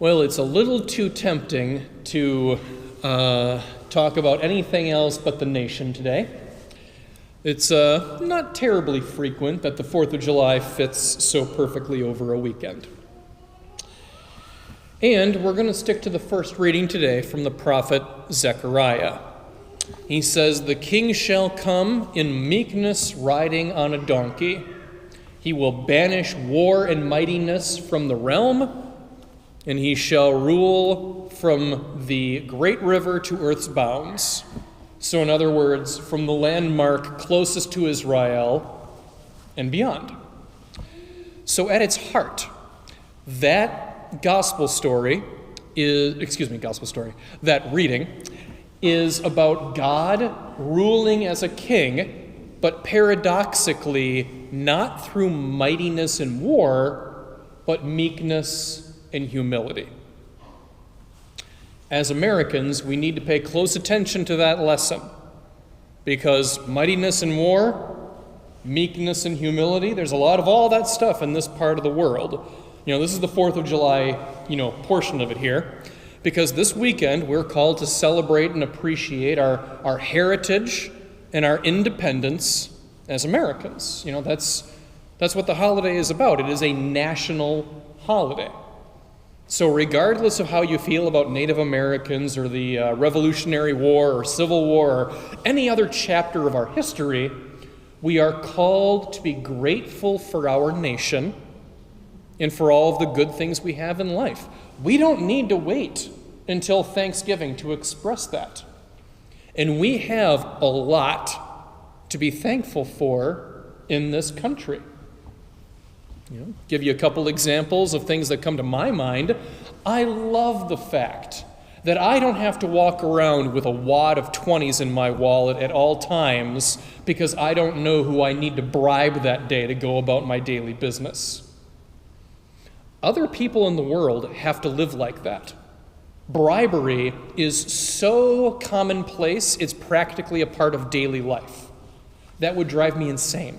Well, it's a little too tempting to talk about anything else but the nation today. It's not terribly frequent that the 4th of July fits so perfectly over a weekend. And we're going to stick to the first reading today from the prophet Zechariah. He says, "The king shall come in meekness riding on a donkey. He will banish war and mightiness from the realm, and he shall rule from the great river to earth's bounds." So in other words, from the landmark closest to Israel and beyond. So at its heart, that that reading is about God ruling as a king, but paradoxically not through mightiness and war, but meekness and humility. As Americans, we need to pay close attention to that lesson, because mightiness and war, meekness and humility, there's a lot of all that stuff in this part of the world. This is the 4th of July, portion of it here, because this weekend we're called to celebrate and appreciate our heritage and our independence as Americans. That's what the holiday is about. It is a national holiday. So regardless of how you feel about Native Americans or the Revolutionary War or Civil War or any other chapter of our history, we are called to be grateful for our nation and for all of the good things we have in life. We don't need to wait until Thanksgiving to express that. And we have a lot to be thankful for in this country. Give you a couple examples of things that come to my mind. I love the fact that I don't have to walk around with a wad of 20s in my wallet at all times because I don't know who I need to bribe that day to go about my daily business. Other people in the world have to live like that. Bribery is so commonplace, it's practically a part of daily life. That would drive me insane.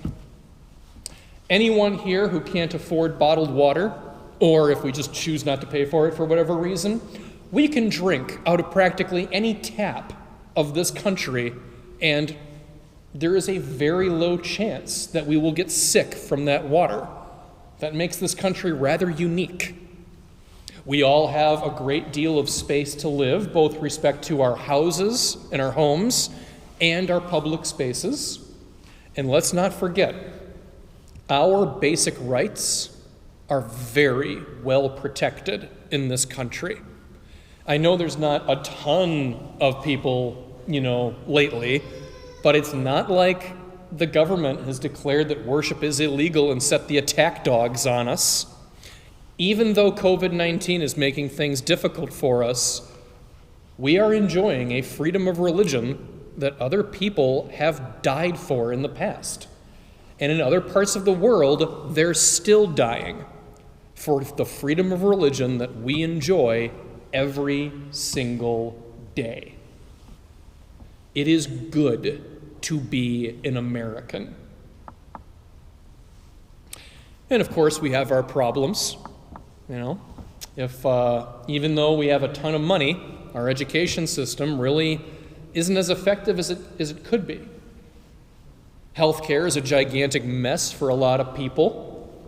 Anyone here who can't afford bottled water, or if we just choose not to pay for it for whatever reason, we can drink out of practically any tap of this country, and there is a very low chance that we will get sick from that water. That makes this country rather unique. We all have a great deal of space to live, both with respect to our houses and our homes and our public spaces. And let's not forget, our basic rights are very well protected in this country. I know there's not a ton of people, lately, but it's not like the government has declared that worship is illegal and set the attack dogs on us. Even though COVID-19 is making things difficult for us, we are enjoying a freedom of religion that other people have died for in the past. And in other parts of the world, they're still dying for the freedom of religion that we enjoy every single day. It is good to be an American. And of course, we have our problems. If even though we have a ton of money, our education system really isn't as effective as it could be. Healthcare is a gigantic mess for a lot of people.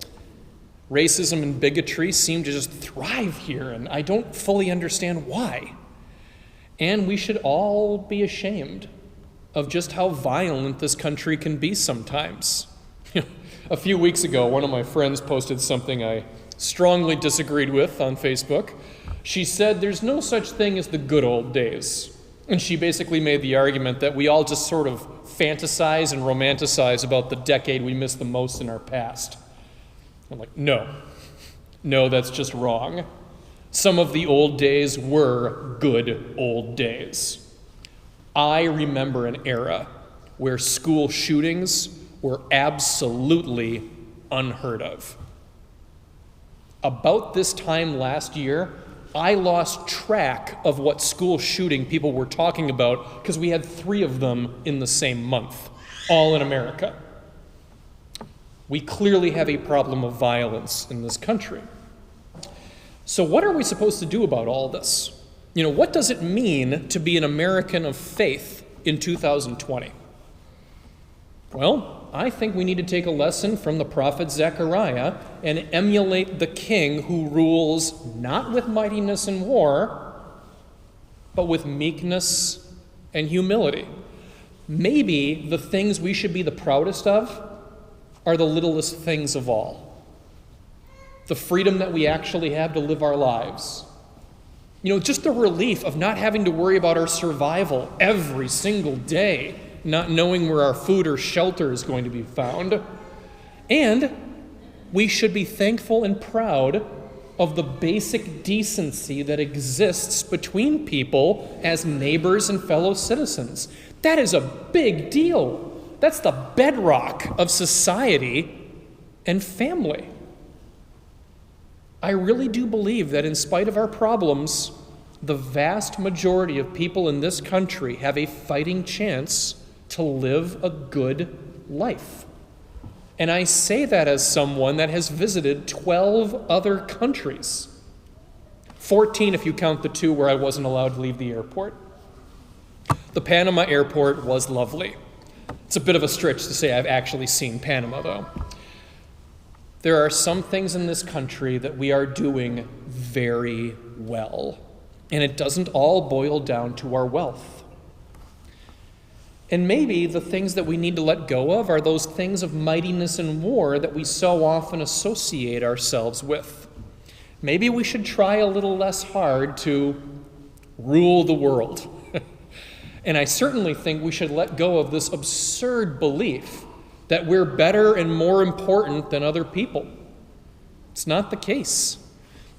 Racism and bigotry seem to just thrive here, and I don't fully understand why. And we should all be ashamed of just how violent this country can be sometimes. A few weeks ago, one of my friends posted something I strongly disagreed with on Facebook. She said there's no such thing as the good old days. And she basically made the argument that we all just sort of fantasize and romanticize about the decade we miss the most in our past. I'm like, no, that's just wrong. Some of the old days were good old days. I remember an era where school shootings were absolutely unheard of. About this time last year, I lost track of what school shooting people were talking about because we had 3 of them in the same month, all in America. We clearly have a problem of violence in this country. So what are we supposed to do about all this? What does it mean to be an American of faith in 2020? Well, I think we need to take a lesson from the prophet Zechariah and emulate the king who rules not with mightiness and war, but with meekness and humility. Maybe the things we should be the proudest of are the littlest things of all. The freedom that we actually have to live our lives. Just the relief of not having to worry about our survival every single day, not knowing where our food or shelter is going to be found. And we should be thankful and proud of the basic decency that exists between people as neighbors and fellow citizens. That is a big deal. That's the bedrock of society and family. I really do believe that in spite of our problems, the vast majority of people in this country have a fighting chance to live a good life. And I say that as someone that has visited 12 other countries. 14 if you count the 2 where I wasn't allowed to leave the airport. The Panama airport was lovely. It's a bit of a stretch to say I've actually seen Panama, though. There are some things in this country that we are doing very well, and it doesn't all boil down to our wealth. And maybe the things that we need to let go of are those things of mightiness and war that we so often associate ourselves with. Maybe we should try a little less hard to rule the world. And I certainly think we should let go of this absurd belief that we're better and more important than other people. It's not the case.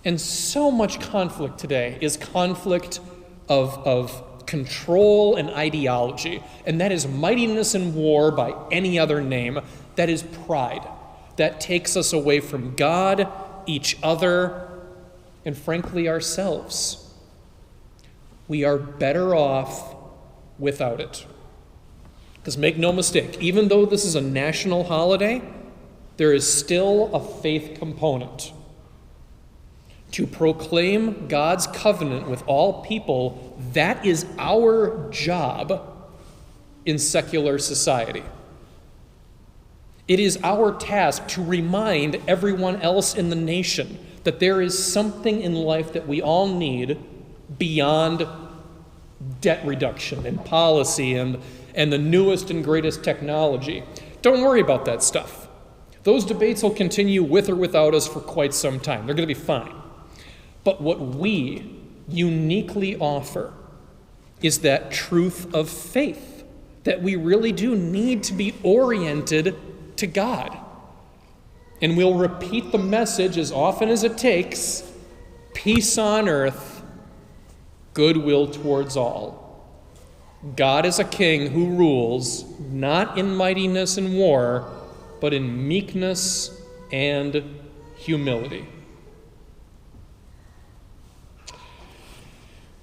And so much conflict today is conflict of control and ideology. And that is mightiness and war by any other name. That is pride. That takes us away from God, each other, and frankly ourselves. We are better off without it. Because make no mistake, even though this is a national holiday, there is still a faith component. To proclaim God's covenant with all people, that is our job in secular society. It is our task to remind everyone else in the nation that there is something in life that we all need beyond debt reduction and policy and the newest and greatest technology. Don't worry about that stuff. Those debates will continue with or without us for quite some time. They're going to be fine. But what we uniquely offer is that truth of faith, that we really do need to be oriented to God. And we'll repeat the message as often as it takes: peace on earth, goodwill towards all. God is a king who rules not in mightiness and war, but in meekness and humility.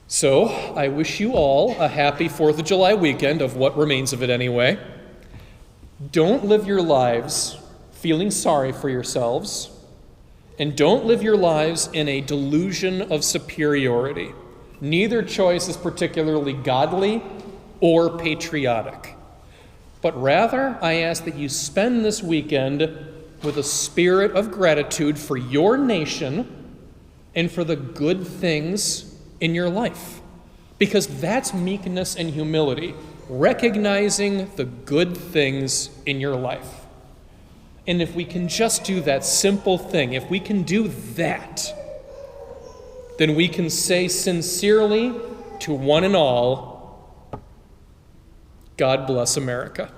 So, I wish you all a happy 4th of July weekend, of what remains of it anyway. Don't live your lives feeling sorry for yourselves, and don't live your lives in a delusion of superiority. Neither choice is particularly godly or patriotic. But rather, I ask that you spend this weekend with a spirit of gratitude for your nation and for the good things in your life. Because that's meekness and humility, recognizing the good things in your life. And if we can just do that simple thing, if we can do that, then we can say sincerely to one and all, God bless America.